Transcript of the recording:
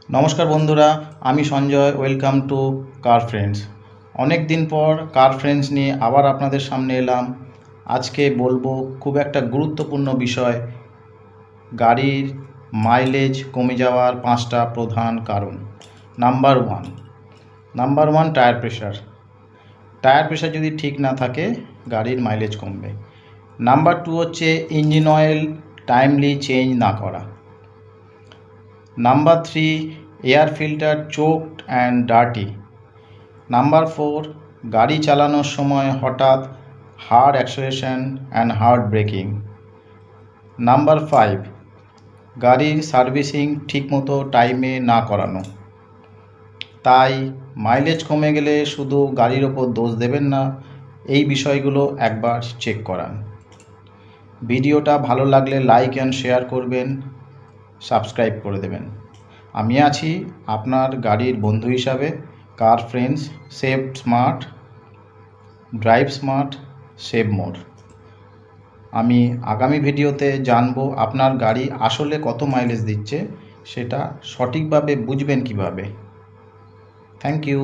নমস্কার বন্ধুরা, আমি Sanjay. Welcome to car friends. অনেক দিন পর কার ফ্রেন্ডস নিয়ে আবার আপনাদের সামনে এলাম। আজকে বলবো খুব একটা গুরুত্বপূর্ণ বিষয়, গাড়ির মাইলেজ কমে যাওয়ার 5টা প্রধান কারণ। Number one tyre pressure. Tyre pressure যদি ঠিক না থাকে গাড়ির মাইলেজ কমবে। নাম্বার টু হচ্ছে ইঞ্জিন অয়েল টাইমলি চেঞ্জ না করা। Number three, air filter choked and dirty. Number four, গাড়ি চালানোর সময় হঠাৎ hard acceleration and hard braking. Number five, গাড়ির সার্ভিসিং ঠিকমতো টাইমে না করানো। তাই মাইলেজ কমে গেলে শুধু গাড়ির ওপর দোষ দেবেন না, এই বিষয়গুলো একবার চেক করান। ভিডিওটা ভালো লাগলে লাইক অ্যান্ড শেয়ার করবেন, সাবস্ক্রাইব করে দেবেন। আমি আছি আপনার গাড়ির বন্ধু হিসাবে। Car friends, save smart, drive smart, save more. আমি আগামী ভিডিওতে জানবো আপনার গাড়ি আসলে কত মাইলেজ দিচ্ছে, সেটা সঠিকভাবে বুঝবেন কিভাবে। Thank you.